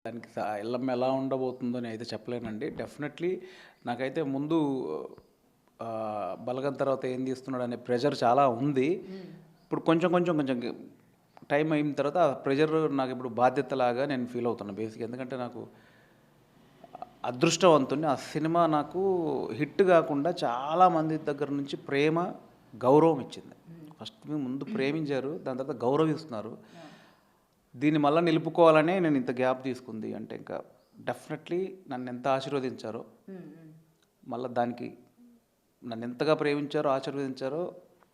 దానికి ఎల్లమ్మ ఎలా ఉండబోతుందో నేనైతే చెప్పలేనండి. డెఫినెట్లీ నాకైతే ముందు బలగం తర్వాత ఏం తీస్తున్నాడు అనే ప్రెషర్ చాలా ఉంది. ఇప్పుడు కొంచెం టైం అయిన తర్వాత ఆ ప్రెషర్ నాకు ఇప్పుడు బాధ్యతలాగా నేను ఫీల్ అవుతున్నా బేసిక్. ఎందుకంటే నాకు అదృష్టవంతుని ఆ సినిమా నాకు హిట్ కాకుండా చాలామంది దగ్గర నుంచి ప్రేమ, గౌరవం ఇచ్చింది. ఫస్ట్ ముందు ప్రేమించారు, దాని తర్వాత గౌరవిస్తున్నారు. దీన్ని మళ్ళీ నిలుపుకోవాలనే నేను ఇంత గ్యాప్ తీసుకుంది అంటే ఇంకా డెఫినెట్లీ నన్ను ఎంత ఆశీర్వదించారో, మళ్ళీ దానికి నన్ను ఎంతగా ప్రేమించారో, ఆశీర్వదించారో,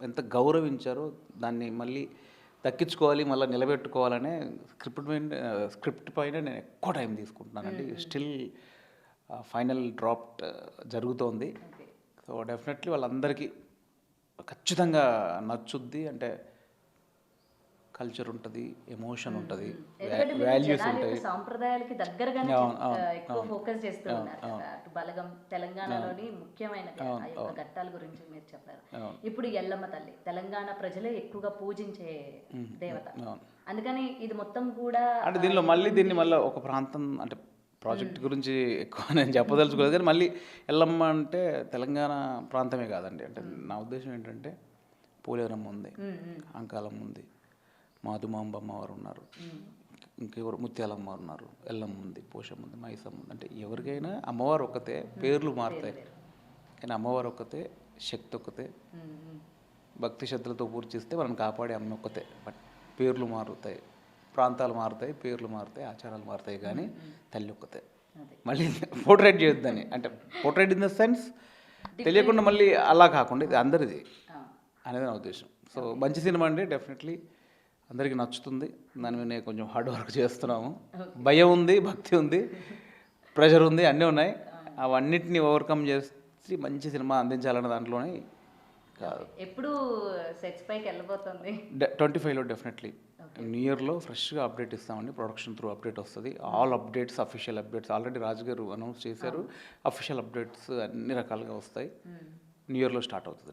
ఎంత గౌరవించారో దాన్ని మళ్ళీ దక్కించుకోవాలి, మళ్ళీ నిలబెట్టుకోవాలనే స్క్రిప్ట్ పైన నేను ఎక్కువ టైం తీసుకుంటున్నానండి. స్టిల్ ఫైనల్ డ్రాఫ్ట్ జరుగుతోంది. సో డెఫినెట్లీ వాళ్ళందరికీ ఖచ్చితంగా నచ్చుద్ది. అంటే కల్చర్ ఉంటుంది, ఎమోషన్ ఉంటుంది, వాల్యూస్ ఉంటాయి. సాంప్రదాయాలకి దగ్గరగానే ఎక్కువ ఫోకస్ చేస్తూ ఉన్నారు. అటు బలగం తెలంగాణలోని ముఖ్యమైన ఘట్టాల గురించి మీరు చెప్పారు. ఇప్పుడు ఎల్లమ్మ తల్లి తెలంగాణ ప్రజలే ఎక్కువగా పూజించే దేవత. అందుకని ఇది మొత్తం కూడా అంటే దీన్ని మళ్ళీ ఒక ప్రాంతం అంటే ప్రాజెక్ట్ గురించి ఎక్కువ నేను చెప్పదలుచుకోలేదు. కానీ మళ్ళీ ఎల్లమ్మ అంటే తెలంగాణ ప్రాంతమే కాదండి. అంటే నా ఉద్దేశం ఏంటంటే పోలేరమ్మ ఉంది, అంకాలమ్మ ఉంది, మాధుమాంబ అమ్మవారు ఉన్నారు, ఇంకెవరు ముత్యాలమ్మ ఉన్నారు, ఎల్లమ్మ ఉంది, పోషమ్మ ఉంది, మైసమ్మ ఉంది. అంటే ఎవరికైనా అమ్మవారు ఒక్కతే, పేర్లు మారుతాయి కానీ అమ్మవారు ఒక్కతే, శక్తి ఒక్కతే. భక్తి శ్రద్ధలతో పూర్తిస్తే మనం కాపాడే అమ్మ ఒక్కతే. బట్ పేర్లు మారుతాయి, ప్రాంతాలు మారుతాయి, పేర్లు మారుతాయి, ఆచారాలు మారుతాయి, కానీ తల్లి ఒక్కతే. మళ్ళీ పోర్ట్రేట్ చేయొద్దని, అంటే పోర్ట్రేట్ ఇన్ ద సెన్స్ తెలియకుండా మళ్ళీ అలా కాకుండా ఇది అందరిది అనేది నా ఉద్దేశం. సో మంచి సినిమా అండి, డెఫినెట్లీ అందరికీ నచ్చుతుంది. దాని మీద కొంచెం హార్డ్ వర్క్ చేస్తున్నాము. భయం ఉంది, భక్తి ఉంది, ప్రెషర్ ఉంది, అన్నీ ఉన్నాయి. అవన్నిటిని ఓవర్కమ్ చేసి మంచి సినిమా అందించాలన్న దాంట్లోనే కాదు. ఎప్పుడు సెట్స్ పైకి వెళ్ళబోతుంది? 25లో డెఫినెట్లీ న్యూ ఇయర్లో ఫ్రెష్గా అప్డేట్ ఇస్తామండి. ప్రొడక్షన్ త్రూ అప్డేట్ వస్తుంది. All updates, official updates already Raju garu announce చేశారు. అఫీషియల్ అప్డేట్స్ అన్ని రకాలుగా వస్తాయి. న్యూ ఇయర్లో స్టార్ట్ అవుతుంది.